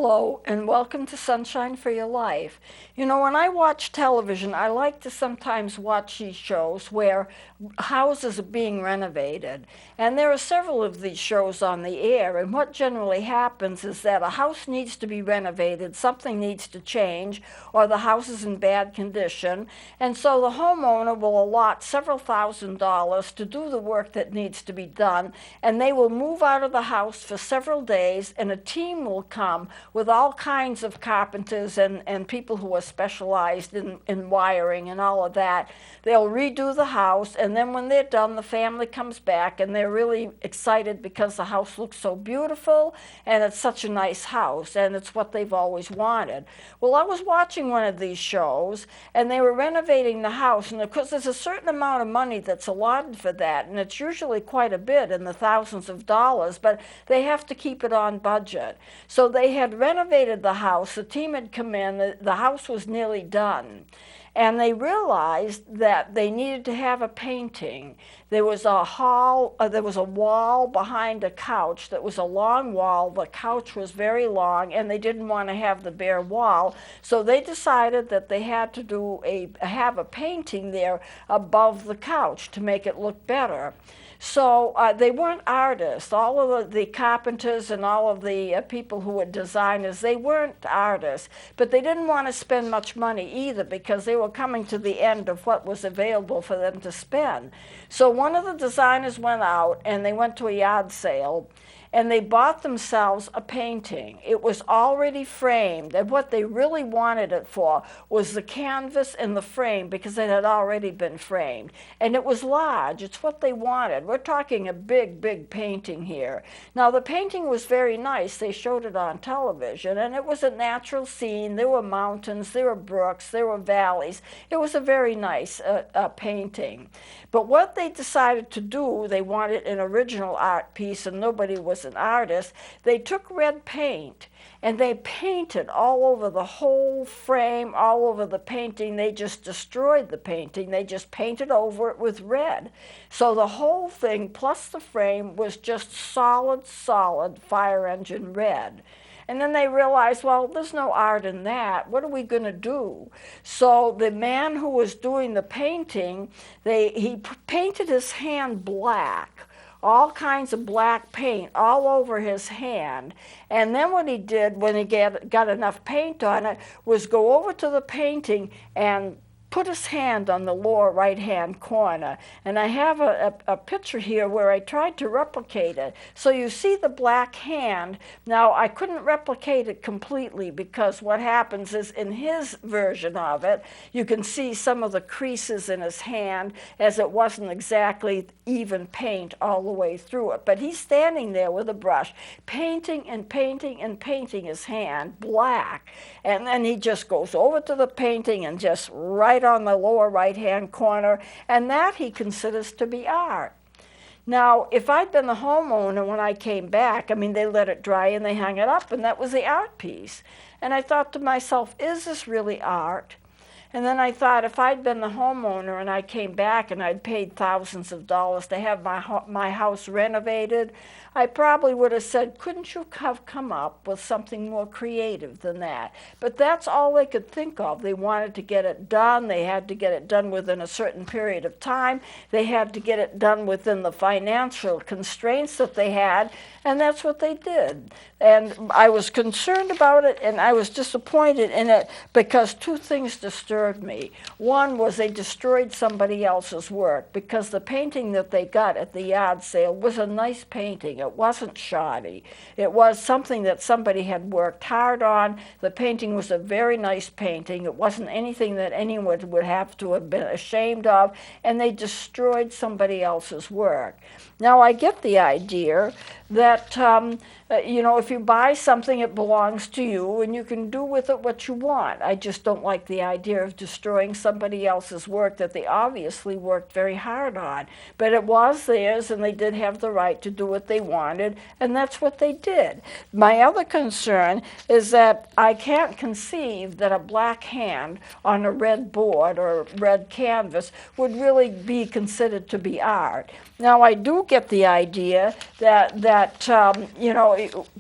Hello, and welcome to Sunshine for Your Life. You know, when I watch television, I like to sometimes watch these shows where houses are being renovated. And there are several of these shows on the air, and what generally happens is that a house needs to be renovated, something needs to change, or the house is in bad condition. And so the homeowner will allot several $1,000s to do the work that needs to be done, and they will move out of the house for several days, and a team will come with all kinds of carpenters and people who are specialized in wiring and all of that. They'll redo the house, and then when they're done, the family comes back, and they're really excited because the house looks so beautiful, and it's such a nice house, and it's what they've always wanted. Well, I was watching one of these shows, and they were renovating the house, and of course there's a certain amount of money that's allotted for that, and it's usually quite a bit in the thousands of dollars, but they have to keep it on budget. So they had renovated the house, the team had come in, the house was nearly done. And they realized that they needed to have a painting. There was a wall behind a couch that was a long wall. The couch was very long, and they didn't want to have the bare wall. So they decided that they had to have a painting there above the couch to make it look better. So they weren't artists. All of the carpenters and all of the people who were designers, they weren't artists. But they didn't want to spend much money either because they were coming to the end of what was available for them to spend. So one of the designers went out and they went to a yard sale, and they bought themselves a painting. It was already framed, and what they really wanted it for was the canvas and the frame because it had already been framed. And it was large. It's what they wanted. We're talking a big, big painting here. Now, the painting was very nice. They showed it on television, and it was a natural scene. There were mountains, there were brooks, there were valleys. It was a very nice painting. But what they decided to do, they wanted an original art piece, and nobody was an artist. They took red paint and they painted all over the whole frame, all over the painting. They just destroyed the painting. They just painted over it with red. So the whole thing, plus the frame, was just solid fire engine red. And then they realized, well, there's no art in that. What are we going to do? So the man who was doing the painting, he painted his hand black, all kinds of black paint all over his hand. And then what he did when he got enough paint on it was go over to the painting and put his hand on the lower right-hand corner. And I have a picture here where I tried to replicate it. So you see the black hand. Now, I couldn't replicate it completely because what happens is in his version of it, you can see some of the creases in his hand as it wasn't exactly even paint all the way through it. But he's standing there with a brush, painting and painting and painting his hand black. And then he just goes over to the painting and just right on the lower right-hand corner, and that he considers to be art. Now, if I'd been the homeowner when I came back, I mean, they let it dry and they hung it up, and that was the art piece. And I thought to myself, is this really art? And then I thought, if I'd been the homeowner and I came back and I'd paid thousands of dollars to have my house renovated, I probably would have said, couldn't you have come up with something more creative than that? But that's all they could think of. They wanted to get it done. They had to get it done within a certain period of time. They had to get it done within the financial constraints that they had, and that's what they did. And I was concerned about it, and I was disappointed in it because two things disturbed me. One was they destroyed somebody else's work because the painting that they got at the yard sale was a nice painting. It wasn't shoddy. It was something that somebody had worked hard on. The painting was a very nice painting. It wasn't anything that anyone would have to have been ashamed of, and they destroyed somebody else's work. Now, I get the idea that, if you buy something, it belongs to you, and you can do with it what you want. I just don't like the idea of destroying somebody else's work that they obviously worked very hard on. But it was theirs, and they did have the right to do what they wanted, and that's what they did. My other concern is that I can't conceive that a black hand on a red board or red canvas would really be considered to be art. Now, I do get the idea that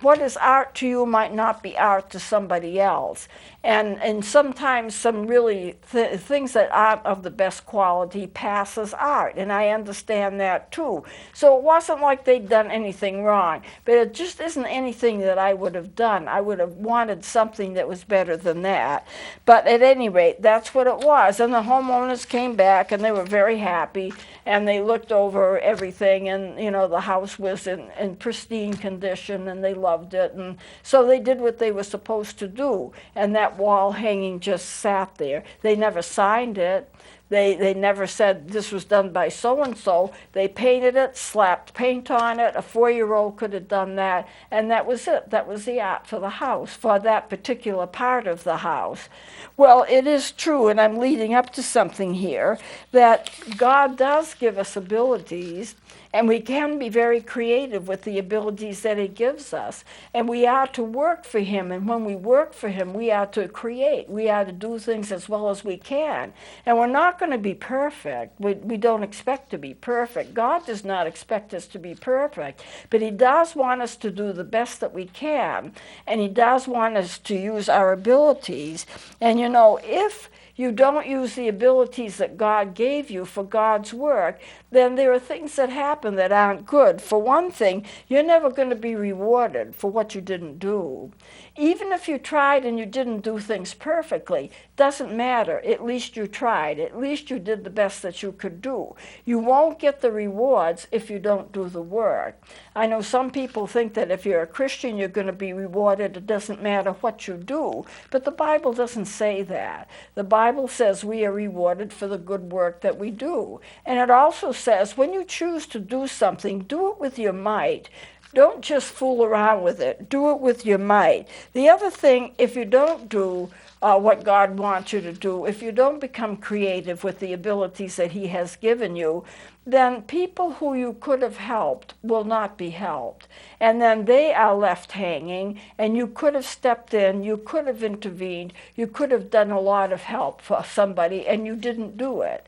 what is art to you might not be art to somebody else. And sometimes some really things that aren't of the best quality pass as art, and I understand that too. So it wasn't like they'd done anything wrong, but it just isn't anything that I would have done. I would have wanted something that was better than that. But at any rate, that's what it was. And the homeowners came back, and they were very happy, and they looked over everything, and the house was in pristine condition, and they loved it. And so they did what they were supposed to do, and that wall hanging just sat there. They never signed it. They never said this was done by so-and-so. They painted it, slapped paint on it. A 4-year-old could have done that, and that was it. That was the art for the house, for that particular part of the house. Well, it is true, and I'm leading up to something here, that God does give us abilities, and we can be very creative with the abilities that he gives us. And we are to work for him. And when we work for him, we are to create. We are to do things as well as we can. And we're not going to be perfect. We don't expect to be perfect. God does not expect us to be perfect. But he does want us to do the best that we can. And he does want us to use our abilities. And if you don't use the abilities that God gave you for God's work, then there are things that happen that aren't good. For one thing, you're never going to be rewarded for what you didn't do. Even if you tried and you didn't do things perfectly, doesn't matter. At least you tried. At least you did the best that you could do. You won't get the rewards if you don't do the work. I know some people think that if you're a Christian, you're going to be rewarded. It doesn't matter what you do. But the Bible doesn't say that. The Bible says we are rewarded for the good work that we do. And it also says when you choose to do something, do it with your might. Don't just fool around with it. Do it with your might. The other thing, if you don't do what God wants you to do, if you don't become creative with the abilities that he has given you, then people who you could have helped will not be helped. And then they are left hanging, and you could have stepped in, you could have intervened, you could have done a lot of help for somebody, and you didn't do it.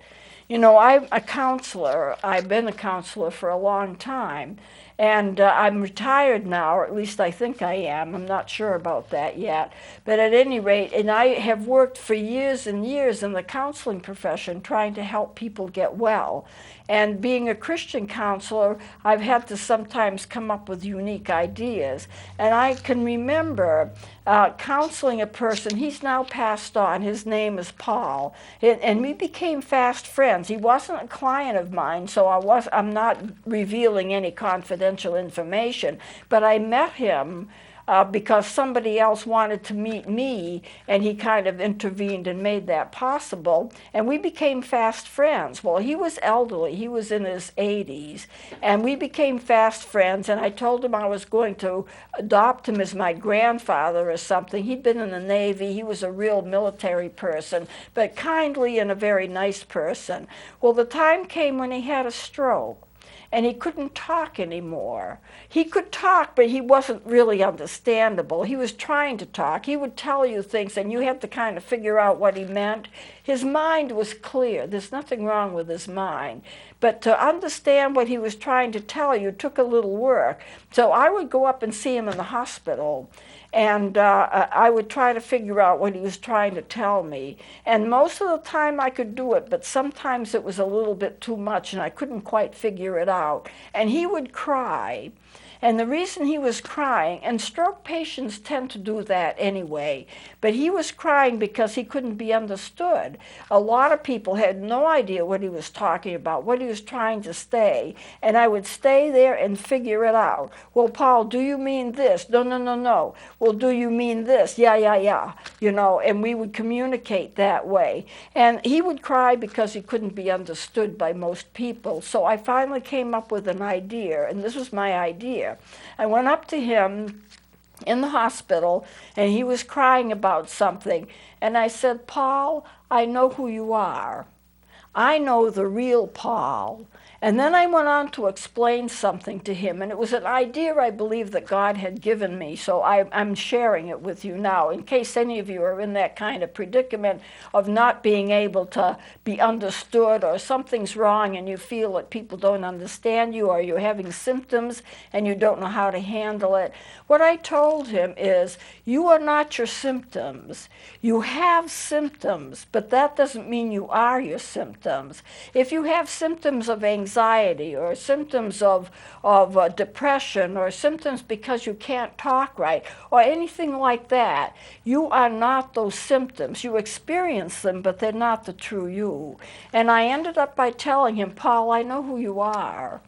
I'm a counselor. I've been a counselor for a long time. And I'm retired now, or at least I think I am. I'm not sure about that yet. But at any rate, and I have worked for years and years in the counseling profession trying to help people get well. And being a Christian counselor, I've had to sometimes come up with unique ideas. And I can remember counseling a person. He's now passed on. His name is Paul. And we became fast friends. He wasn't a client of mine, so I'm not revealing any confidential information. But I met him because somebody else wanted to meet me, and he kind of intervened and made that possible. And we became fast friends. Well, he was elderly. He was in his 80s. And we became fast friends, and I told him I was going to adopt him as my grandfather or something. He'd been in the Navy. He was a real military person, but kindly and a very nice person. Well, the time came when he had a stroke. And he couldn't talk anymore. He could talk, but he wasn't really understandable. He was trying to talk. He would tell you things, and you had to kind of figure out what he meant. His mind was clear. There's nothing wrong with his mind. But to understand what he was trying to tell you took a little work. So I would go up and see him in the hospital, and I would try to figure out what he was trying to tell me. And most of the time I could do it, but sometimes it was a little bit too much, and I couldn't quite figure it out. And he would cry. And the reason he was crying, and stroke patients tend to do that anyway, but he was crying because he couldn't be understood. A lot of people had no idea what he was talking about, what he was trying to say, and I would stay there and figure it out. Well, Paul, do you mean this? No, no, no, no. Well, do you mean this? Yeah, yeah, yeah. And we would communicate that way. And he would cry because he couldn't be understood by most people. So I finally came up with an idea, and this was my idea. I went up to him in the hospital, and he was crying about something. And I said, Paul, I know who you are. I know the real Paul. And then I went on to explain something to him, and it was an idea I believe that God had given me, so I'm sharing it with you now, in case any of you are in that kind of predicament of not being able to be understood, or something's wrong and you feel that people don't understand you, or you're having symptoms and you don't know how to handle it. What I told him is, you are not your symptoms. You have symptoms, but that doesn't mean you are your symptoms. If you have symptoms of anxiety, or symptoms of depression, or symptoms because you can't talk right, or anything like that, you are not those symptoms. You experience them, but they're not the true you. And I ended up by telling him, Paul, I know who you are.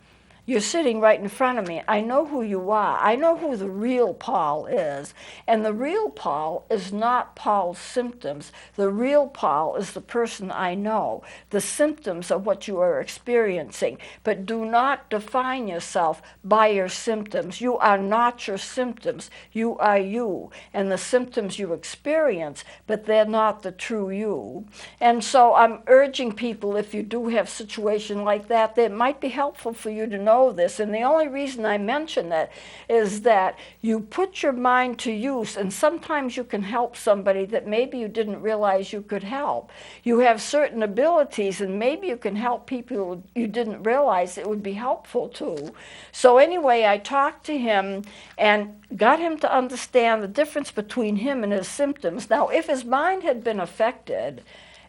You're sitting right in front of me. I know who you are. I know who the real Paul is. And the real Paul is not Paul's symptoms. The real Paul is the person I know. The symptoms are what you are experiencing. But do not define yourself by your symptoms. You are not your symptoms. You are you. And the symptoms you experience, but they're not the true you. And so I'm urging people, if you do have a situation like that, it might be helpful for you to know this. And the only reason I mention that is that you put your mind to use, and sometimes you can help somebody that maybe you didn't realize you could help. You have certain abilities, and maybe you can help people you didn't realize it would be helpful to. So anyway, I talked to him and got him to understand the difference between him and his symptoms. Now, if his mind had been affected,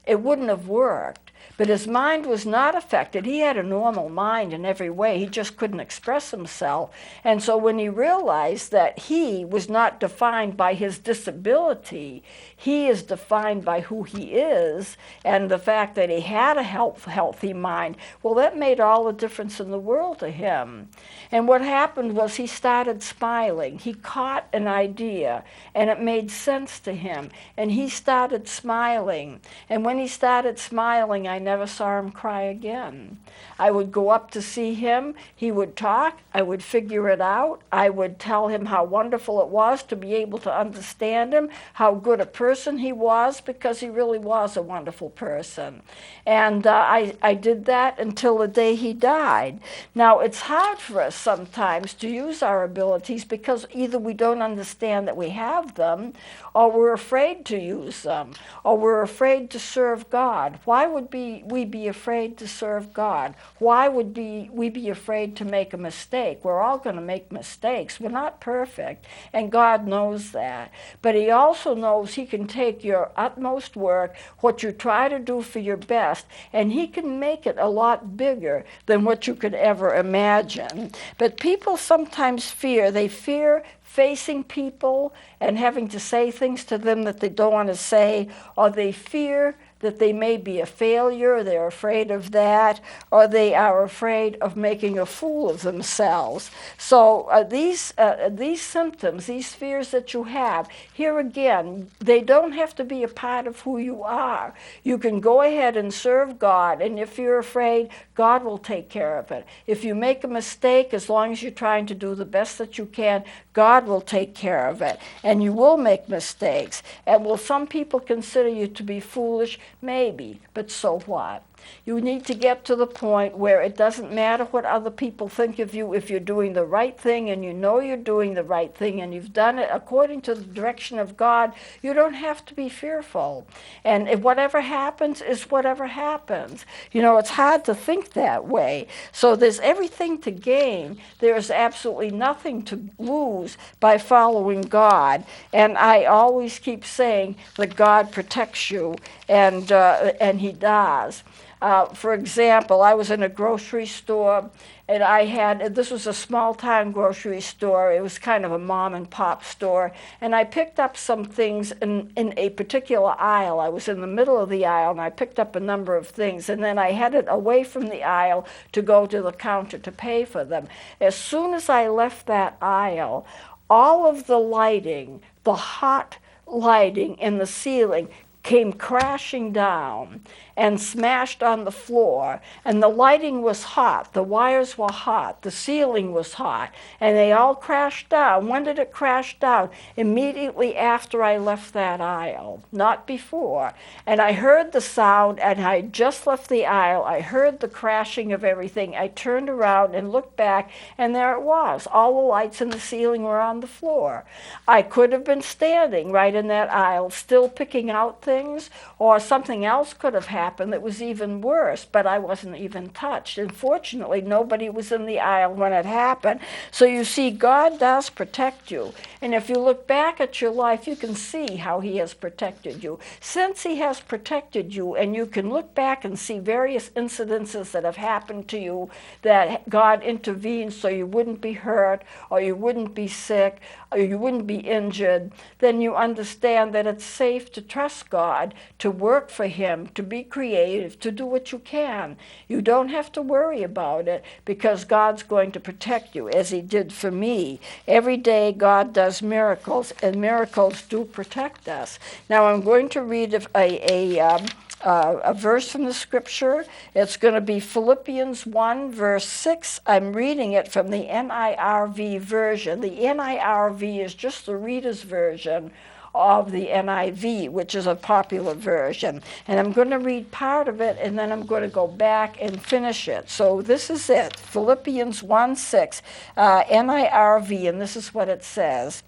it wouldn't have worked. But his mind was not affected. He had a normal mind in every way. He just couldn't express himself. And so when he realized that he was not defined by his disability, he is defined by who he is, and the fact that he had a healthy mind, well, that made all the difference in the world to him. And what happened was he started smiling. He caught an idea, and it made sense to him. And he started smiling. And when he started smiling, I never saw him cry again. I would go up to see him. He would talk. I would figure it out. I would tell him how wonderful it was to be able to understand him, how good a person he was, because he really was a wonderful person. And I did that until the day he died. Now, it's hard for us sometimes to use our abilities because either we don't understand that we have them, or we're afraid to use them, or we're afraid to serve God. Why would we be afraid to serve God? Why would we be afraid to make a mistake? We're all going to make mistakes. We're not perfect, and God knows that. But he also knows he can take your utmost work, what you try to do for your best, and he can make it a lot bigger than what you could ever imagine. But people sometimes fear. They fear facing people and having to say things to them that they don't want to say, or they fear that they may be a failure, they're afraid of that, or they are afraid of making a fool of themselves. So these symptoms, these fears that you have, here again, they don't have to be a part of who you are. You can go ahead and serve God, and if you're afraid, God will take care of it. If you make a mistake, as long as you're trying to do the best that you can, God will take care of it. And you will make mistakes. And will some people consider you to be foolish? Maybe, but so what? You need to get to the point where it doesn't matter what other people think of you. If you're doing the right thing and you know you're doing the right thing and you've done it according to the direction of God, you don't have to be fearful. And if whatever happens is whatever happens. You know, it's hard to think that way. So there's everything to gain. There's absolutely nothing to lose by following God. And I always keep saying that God protects you, and he does. For example, I was in a grocery store, and this was a small town grocery store. It was kind of a mom and pop store. And I picked up some things in a particular aisle. I was in the middle of the aisle, and I picked up a number of things. And then I headed away from the aisle to go to the counter to pay for them. As soon as I left that aisle, all of the lighting, the hot lighting in the ceiling, came crashing down and smashed on the floor, and the lighting was hot, the wires were hot, the ceiling was hot, and they all crashed down. When did it crash down? Immediately after I left that aisle, not before. And I heard the sound, and I just left the aisle. I heard the crashing of everything. I turned around and looked back, and there it was. All the lights in the ceiling were on the floor. I could have been standing right in that aisle, still picking out things, or something else could have happened that was even worse, but I wasn't even touched. And fortunately, nobody was in the aisle when it happened. So you see, God does protect you. And if you look back at your life, you can see how he has protected you. Since he has protected you, and you can look back and see various incidences that have happened to you, that God intervened so you wouldn't be hurt, or you wouldn't be sick, or you wouldn't be injured, then you understand that it's safe to trust God, to work for him, to be creative, to do what you can. You don't have to worry about it, because God's going to protect you, as he did for me. Every day God does miracles, and miracles do protect us. Now I'm going to read a verse from the scripture. It's going to be Philippians 1, verse 6. I'm reading it from the NIRV version. The NIRV is just the reader's version of the NIV, which is a popular version. And I'm going to read part of it, and then I'm going to go back and finish it. So this is it, Philippians 1, 6, NIRV, and this is what it says.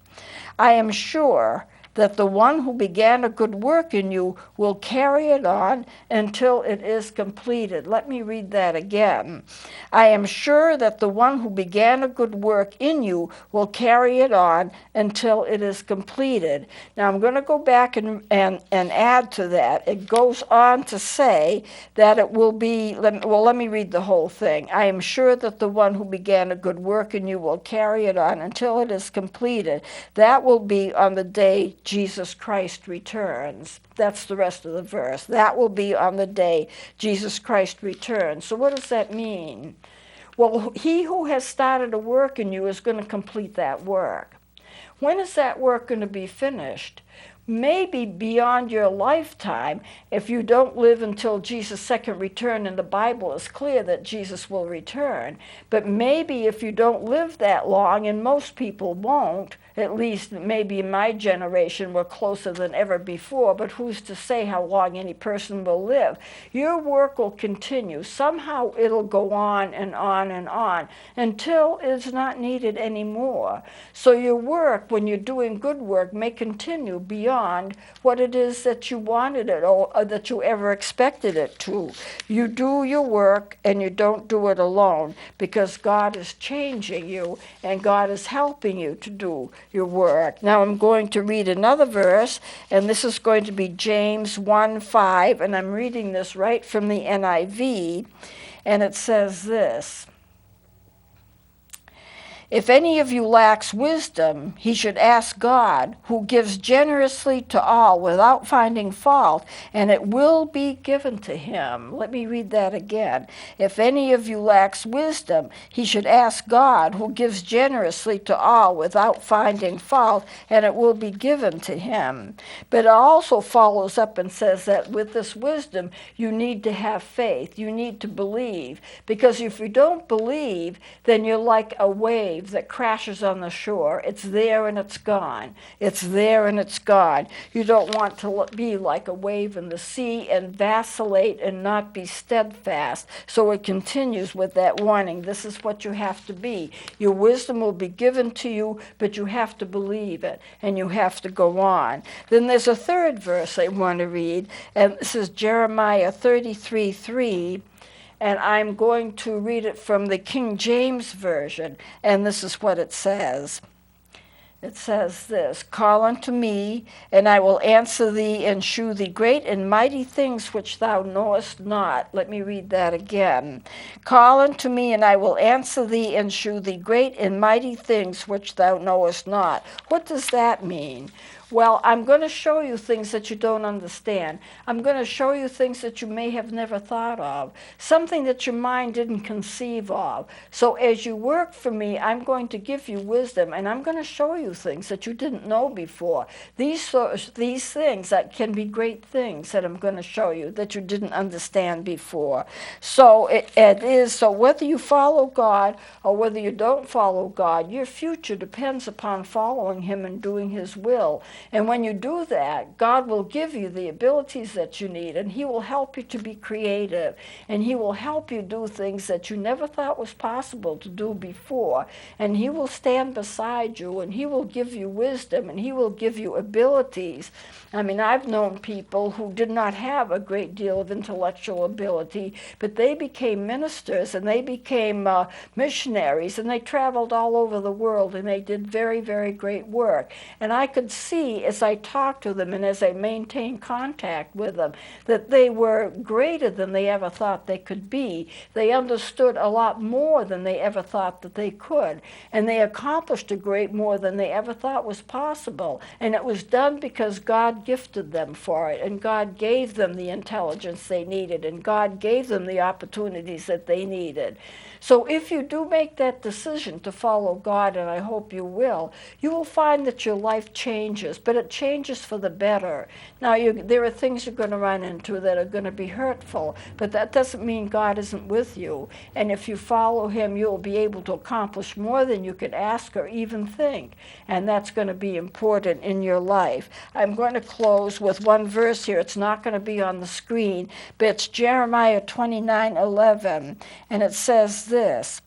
I am sure that the one who began a good work in you will carry it on until it is completed. Let me read that again. I am sure that the one who began a good work in you will carry it on until it is completed. Now I'm going to go back and add to that. It goes on to say that it will be, let me read the whole thing. I am sure that the one who began a good work in you will carry it on until it is completed. That will be on the day Jesus Christ returns. That's the rest of the verse. That will be on the day Jesus Christ returns. So what does that mean? Well, he who has started a work in you is going to complete that work. When is that work going to be finished? Maybe beyond your lifetime, if you don't live until Jesus' second return, and the Bible is clear that Jesus will return. But maybe if you don't live that long, and most people won't, at least maybe in my generation we're closer than ever before, but who's to say how long any person will live? Your work will continue. Somehow it'll go on and on and on until it's not needed anymore. So your work, when you're doing good work, may continue beyond what it is that you wanted it or that you ever expected it to. You do your work, and you don't do it alone, because God is changing you and God is helping you to do your work. Now I'm going to read another verse, and this is going to be James 1:5, and I'm reading this right from the NIV, and it says this. If any of you lacks wisdom, he should ask God, who gives generously to all without finding fault, and it will be given to him. Let me read that again. If any of you lacks wisdom, he should ask God, who gives generously to all without finding fault, and it will be given to him. But it also follows up and says that with this wisdom, you need to have faith. You need to believe. Because if you don't believe, then you're like a wave that crashes on the shore. It's there and it's gone. It's there and it's gone. You don't want to be like a wave in the sea and vacillate and not be steadfast. So it continues with that warning. This is what you have to be. Your wisdom will be given to you, but you have to believe it, and you have to go on. Then there's a third verse I want to read, and this is Jeremiah 33:3. And I'm going to read it from the King James Version, and this is what it says. It says this, call unto me, and I will answer thee, and shew thee great and mighty things which thou knowest not. Let me read that again. Call unto me, and I will answer thee, and shew thee great and mighty things which thou knowest not. What does that mean? Well, I'm going to show you things that you don't understand. I'm going to show you things that you may have never thought of, something that your mind didn't conceive of. So as you work for me, I'm going to give you wisdom, and I'm going to show you things that you didn't know before. These things that can be great things that I'm going to show you that you didn't understand before. So it is, so whether you follow God or whether you don't follow God, your future depends upon following him and doing his will. And when you do that, God will give you the abilities that you need, and he will help you to be creative, and he will help you do things that you never thought was possible to do before. And he will stand beside you, and he will give you wisdom, and he will give you abilities. I mean, I've known people who did not have a great deal of intellectual ability, but they became ministers, and they became missionaries, and they traveled all over the world, and they did very, very great work. And I could see as I talked to them and as I maintained contact with them that they were greater than they ever thought they could be. They understood a lot more than they ever thought that they could, and they accomplished a great more than they ever thought was possible. And it was done because God gifted them for it, and God gave them the intelligence they needed, and God gave them the opportunities that they needed. So if you do make that decision to follow God, and I hope you will find that your life changes, but it changes for the better. Now, there are things you're going to run into that are going to be hurtful, but that doesn't mean God isn't with you. And if you follow him, you'll be able to accomplish more than you could ask or even think. And that's going to be important in your life. I'm going to close with one verse here. It's not going to be on the screen, but it's Jeremiah 29:11. And it says this: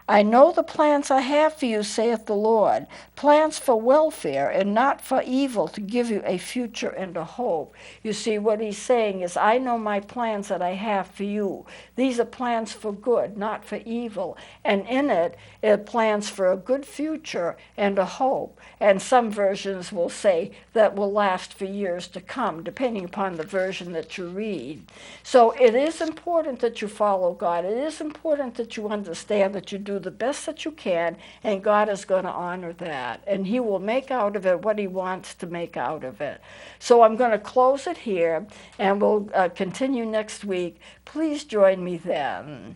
I know the plans I have for you, saith the Lord, plans for welfare and not for evil, to give you a future and a hope. You see, what he's saying is, I know my plans that I have for you. These are plans for good, not for evil. And in it plans for a good future and a hope. And some versions will say that will last for years to come, depending upon the version that you read. So it is important that you follow God. It is important that you understand that you do the best that you can, and God is going to honor that. And he will make out of it what he wants to make out of it. So I'm going to close it here, and we'll continue next week. Please join me then.